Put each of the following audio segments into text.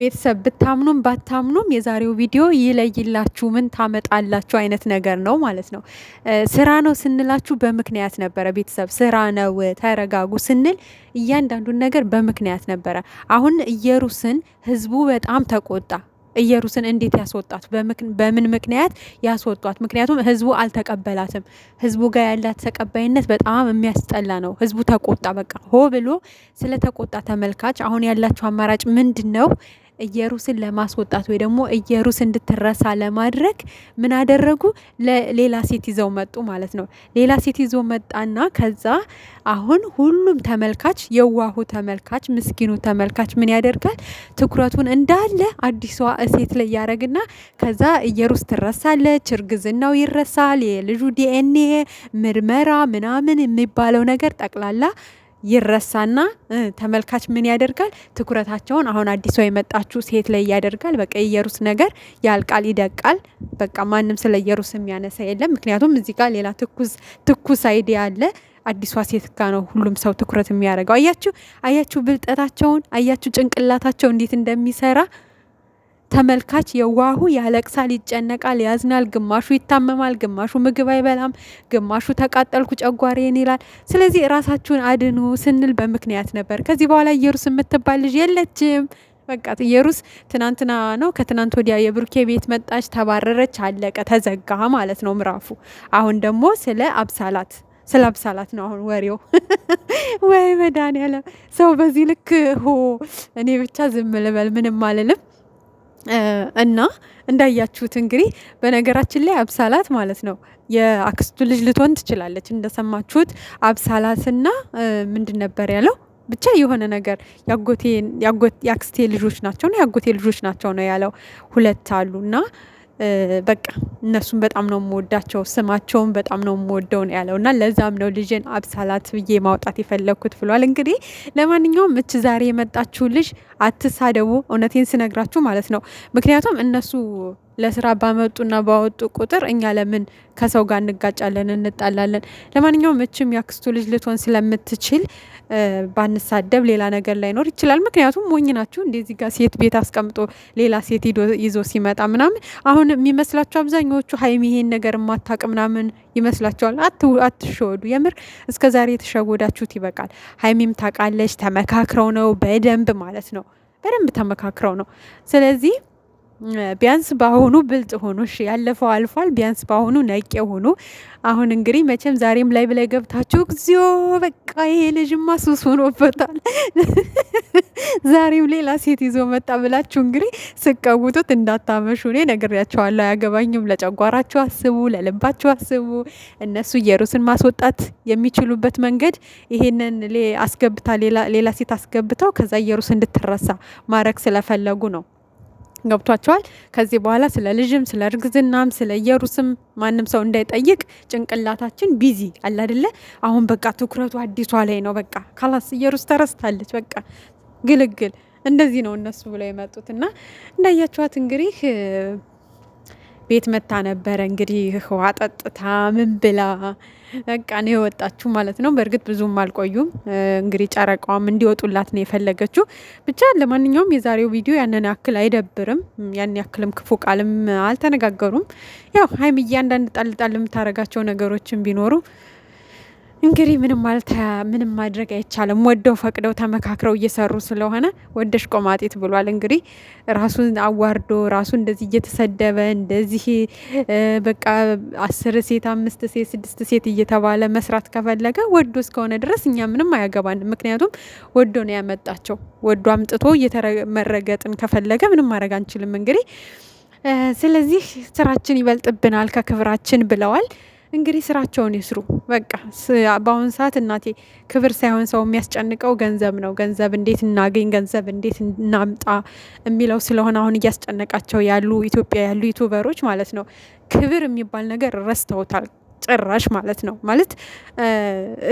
ቤተሰብ ብታምኑም ባታምኑም የዛሬው ቪዲዮ ይለይላችሁ ምን ታመጣላችሁ አይነት ነገር ነው ማለት ነው። ስራ ነው ስንላችሁ በምክንያት ነበረ። ቤተሰብ ስራ ነው ተረጋጉ ስንል እያንዳንዱን ነገር በምክንያት ነበረ። አሁን ኢየሩስን ህዝቡ በጣም ተቆጣ። ኢየሩስን እንዴት ያስወጣት? በምን ምክንያት ያስወጧት? ምክንያቱም ህዝቡ አልተቀበላትም። ህዝቡ ጋር ያላት ተቀባይነት በጣም የሚያስጠላ ነው። ህዝቡ ተቆጣ። በቃ ሆ ብሎ ስለተቆጣ ተመልካች አሁን ያላቸው አማራጭ ምንድን ነው? ኢየሩስን ለማስወጣት ወይ ደግሞ ኢየሩስ እንድትረሳ ለማድረግ ምን አደረጉ? ሌላ ሴት ይዘው መጡ ማለት ነው። ሌላ ሴት ይዘው መጣና ከዛ አሁን ሁሉም ተመልካች የዋሁ ተመልካች ምስኪኑ ተመልካች ምን ያደርጋል? ትኩረቱን እንዳለ አዲሷ ሴት ላይ ያደርግና ከዛ ኢየሩስ ትረሳለች፣ እርግዝናው ይረሳል፣ የልጁ ዲኤንኤ ምርመራ ምናምን የሚባለው ነገር ጠቅላላ ይረሳና ተመልካች ምን ያደርጋል? ትኩረታቸውን አሁን አዲሷ የመጣችው ሴት ላይ ያደርጋል። በቃ የኢየሩስ ነገር ያልቃል፣ ይደቃል። በቃ ማንም ስለ ኢየሩስ የሚያነሳ የለም። ምክንያቱም እዚህ ጋር ሌላ ትኩስ አይዲያ አለ። አዲሷ ሴት ጋር ነው ሁሉም ሰው ትኩረት የሚያደርገው። አያችሁ ብልጠታቸውን፣ አያችሁ ጭንቅላታቸው እንዴት እንደሚሰራ። ተመልካች የዋሁ ያለቅሳል፣ ይጨነቃል፣ ያዝናል። ግማሹ ይታመማል፣ ግማሹ ምግብ አይበላም፣ ግማሹ ተቃጠልኩ ጨጓሬን ይላል። ስለዚህ ራሳችሁን አድኑ ስንል በምክንያት ነበር። ከዚህ በኋላ ኢየሩስ የምትባል ልጅ የለችም። በቃ ኢየሩስ ትናንትና ነው ከትናንት ወዲያ የብሩኬ ቤት መጣች፣ ተባረረች፣ አለቀ፣ ተዘጋ ማለት ነው ምዕራፉ። አሁን ደግሞ ስለ አብሳላት ነው አሁን ወሬው። ወይ መድኃኒዓለም ሰው በዚህ ልክ እኔ ብቻ ዝም ልበል ምንም አልልም። እና እንዳያችሁት እንግዲህ በነገራችን ላይ አብሳላት ማለት ነው የአክስቱ ልጅ ልትሆን ትችላለች። እንደሰማችሁት አብሳላትና ምንድን ነበር ያለው? ብቻ የሆነ ነገር የአክስቴ ልጆች ናቸው ነው የአጎቴ ልጆች ናቸው ነው ያለው። ሁለት አሉና በቃ እነሱን በጣም ነው የምወዳቸው፣ ስማቸውን በጣም ነው የምወደው ነው ያለው። እና ለዛም ነው ልጅን አብሳላት ብዬ ማውጣት የፈለግኩት ብሏል። እንግዲህ ለማንኛውም እች ዛሬ የመጣችሁ ልጅ አትሳደቡ፣ እውነቴን ስነግራችሁ ማለት ነው። ምክንያቱም እነሱ ለስራ ባመጡና ባወጡ ቁጥር እኛ ለምን ከሰው ጋር እንጋጫለን፣ እንጣላለን? ለማንኛውም እችም ያክስቱ ልጅ ልትሆን ስለምትችል ባንሳደብ ሌላ ነገር ላይኖር ይችላል። ምክንያቱም ሞኝ ናችሁ። እንደዚህ ጋር ሴት ቤት አስቀምጦ ሌላ ሴት ይዞ ሲመጣ ምናምን አሁን የሚመስላችሁ አብዛኛዎቹ ሀይሚ ይሄን ነገር የማታውቅ ምናምን ይመስላችኋል። አትሸወዱ። የምር እስከ ዛሬ የተሸወዳችሁት ይበቃል። ሀይሚም ታውቃለች። ተመካክረው ነው በደንብ ማለት ነው። በደንብ ተመካክረው ነው። ስለዚህ ቢያንስ በአሁኑ ብልጥ ሆኑ። እሺ ያለፈው አልፏል። ቢያንስ በአሁኑ ነቄ ሆኑ። አሁን እንግዲህ መቼም ዛሬም ላይ ብላይ ገብታችሁ እግዚኦ በቃ ይሄ ልጅማ ሱስ ሆኖበታል፣ ዛሬም ሌላ ሴት ይዞ መጣ ብላችሁ እንግዲህ ስቀውጡት እንዳታመሹ። እኔ ነግሬያቸዋለሁ። አያገባኝም። ለጨጓራችሁ አስቡ፣ ለልባችሁ አስቡ። እነሱ ኢየሩስን ማስወጣት የሚችሉበት መንገድ ይሄንን አስገብታ ሌላ ሴት አስገብተው ከዛ ኢየሩስ እንድትረሳ ማድረግ ስለፈለጉ ነው። ገብቷቸዋል። ከዚህ በኋላ ስለ ልጅም ስለ እርግዝናም ስለ ኢየሩስም ማንም ሰው እንዳይጠይቅ ጭንቅላታችን ቢዚ አለ አይደለ? አሁን በቃ ትኩረቱ አዲሷ ላይ ነው። በቃ ካላስ ኢየሩስ ተረስታለች። በቃ ግልግል እንደዚህ ነው እነሱ ብለው የመጡት እና እንዳያችኋት እንግዲህ ቤት መታ ነበረ እንግዲህ ህዋ ጠጥታ ምን ብላ በቃ ነው የወጣችሁ ማለት ነው። በእርግጥ ብዙም አልቆዩም። እንግዲህ ጨረቃዋም እንዲወጡላት ነው የፈለገችው። ብቻ ለማንኛውም የዛሬው ቪዲዮ ያንን ያክል አይደብርም። ያን ያክልም ክፉ ቃልም አልተነጋገሩም። ያው ሀይሚ እያንዳንድ ጣልጣል የምታረጋቸው ነገሮችን ቢኖሩ እንግዲህ ምንም ማድረግ አይቻልም። ወደው ፈቅደው ተመካክረው እየሰሩ ስለሆነ ወደሽ ቆማጤት ብሏል። እንግዲህ ራሱን አዋርዶ ራሱ እንደዚህ እየተሰደበ እንደዚህ በቃ 10 ሴት 5 ሴት 6 ሴት እየተባለ መስራት ከፈለገ ወዶ እስከሆነ ድረስ እኛ ምንም አያገባን። ምክንያቱም ወዶ ነው ያመጣቸው። ወዶ አምጥቶ እየተመረገጥን ከፈለገ ምንም ማድረግ አንችልም። እንግዲህ ስለዚህ ስራችን ይበልጥብናል ከክብራችን ብለዋል። እንግዲህ ስራቸውን ይስሩ። በቃ በአሁኑ ሰዓት እናቴ ክብር ሳይሆን ሰው የሚያስጨንቀው ገንዘብ ነው። ገንዘብ እንዴት እናገኝ፣ ገንዘብ እንዴት እናምጣ የሚለው ስለሆነ አሁን እያስጨነቃቸው ያሉ ኢትዮጵያ ያሉ ዩቱበሮች ማለት ነው። ክብር የሚባል ነገር ረስተውታል ጭራሽ ማለት ነው። ማለት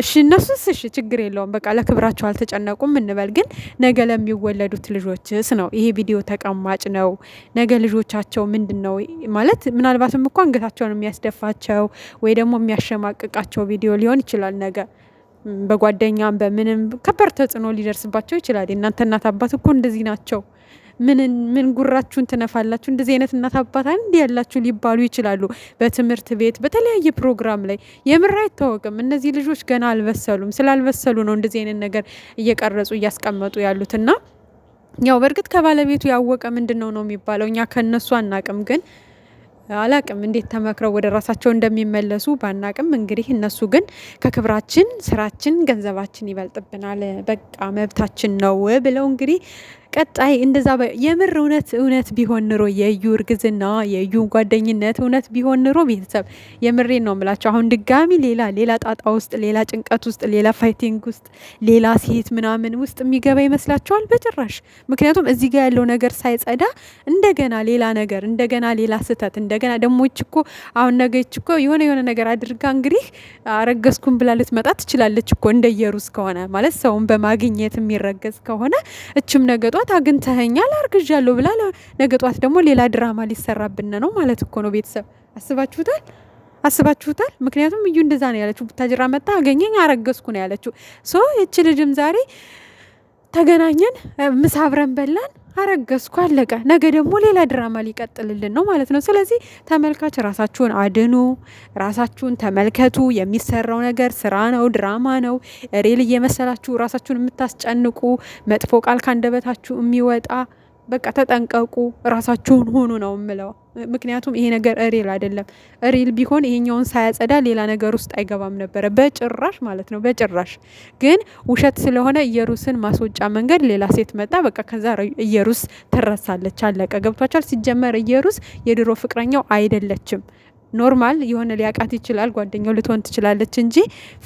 እሺ እነሱስ እሺ ችግር የለውም በቃ ለክብራቸው አልተጨነቁም እንበል። ግን ነገ ለሚወለዱት ልጆችስ ነው ይሄ ቪዲዮ ተቀማጭ ነው። ነገ ልጆቻቸው ምንድን ነው ማለት ምናልባትም እኮ አንገታቸውን የሚያስደፋቸው ወይ ደግሞ የሚያሸማቅቃቸው ቪዲዮ ሊሆን ይችላል። ነገ በጓደኛም በምንም ከባድ ተጽዕኖ ሊደርስባቸው ይችላል። እናንተ እናት አባት እኮ እንደዚህ ናቸው። ምን ጉራችሁን ትነፋላችሁ? እንደዚህ አይነት እናት አባት አንድ ያላችሁ ሊባሉ ይችላሉ። በትምህርት ቤት በተለያየ ፕሮግራም ላይ የምር አይታወቅም። እነዚህ ልጆች ገና አልበሰሉም። ስላልበሰሉ ነው እንደዚህ አይነት ነገር እየቀረጹ እያስቀመጡ ያሉትና ያው በእርግጥ ከባለቤቱ ያወቀ ምንድነው ነው የሚባለው። እኛ ከነሱ አናቅም ግን አላቅም እንዴት ተመክረው ወደ ራሳቸው እንደሚመለሱ ባናቅም፣ እንግዲህ እነሱ ግን ከክብራችን ስራችን ገንዘባችን ይበልጥብናል፣ በቃ መብታችን ነው ብለው እንግዲህ ቀጣይ እንደዛ የምር እውነት ቢሆን ኑሮ የእዩ እርግዝና የእዩ ጓደኝነት እውነት ቢሆን ኑሮ ቤተሰብ የምሬን ነው የምላቸው። አሁን ድጋሚ ሌላ ጣጣ ውስጥ ሌላ ጭንቀት ውስጥ ሌላ ፋይቲንግ ውስጥ ሌላ ሴት ምናምን ውስጥ የሚገባ ይመስላችኋል? በጭራሽ። ምክንያቱም እዚህ ጋር ያለው ነገር ሳይጸዳ እንደገና ሌላ ነገር እንደገና ሌላ ስህተት እንደገና ደግሞ እኮ አሁን ነገ እኮ የሆነ ነገር አድርጋ እንግዲህ አረገዝኩም ብላ ልትመጣ ትችላለች እኮ እንደ ኢየሩስ ከሆነ ማለት ሰውን በማግኘት የሚረገዝ ከሆነ እችም ነገጧ አግኝተኸኛል አርግዣለሁ ብላ ነገ ጧት ደግሞ ሌላ ድራማ ሊሰራብን ነው ማለት እኮ ነው። ቤተሰብ አስባችሁታል? ምክንያቱም እዩ እንደዛ ነው ያለችው። ቡታጅራ መጣ አገኘኝ አረገዝኩ ነው ያለችው። ሶ እቺ ልጅም ዛሬ ተገናኘን፣ ምሳ አብረን በላን፣ አረገዝኩ፣ አለቀ። ነገ ደግሞ ሌላ ድራማ ሊቀጥልልን ነው ማለት ነው። ስለዚህ ተመልካች ራሳችሁን አድኑ፣ ራሳችሁን ተመልከቱ። የሚሰራው ነገር ስራ ነው፣ ድራማ ነው። ሪል እየመሰላችሁ ራሳችሁን የምታስጨንቁ መጥፎ ቃል ካንደበታችሁ የሚወጣ በቃ ተጠንቀቁ፣ ራሳችሁን ሁኑ ነው የምለው። ምክንያቱም ይሄ ነገር ሪል አይደለም። ሪል ቢሆን ይሄኛውን ሳያጸዳ ሌላ ነገር ውስጥ አይገባም ነበረ፣ በጭራሽ ማለት ነው፣ በጭራሽ። ግን ውሸት ስለሆነ ኢየሩስን ማስወጫ መንገድ ሌላ ሴት መጣ። በቃ ከዛ ኢየሩስ ትረሳለች፣ አለቀ። ገብቷቻል? ሲጀመር ኢየሩስ የድሮ ፍቅረኛው አይደለችም። ኖርማል የሆነ ሊያቃት ይችላል፣ ጓደኛው ልትሆን ትችላለች እንጂ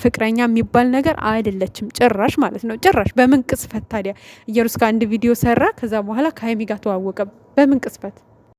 ፍቅረኛ የሚባል ነገር አይደለችም ጭራሽ ማለት ነው። ጭራሽ በምን ቅጽበት ታዲያ ኢየሩስ ጋር አንድ ቪዲዮ ሰራ፣ ከዛ በኋላ ከሀይሚ ጋር ተዋወቀ። በምን ቅጽበት?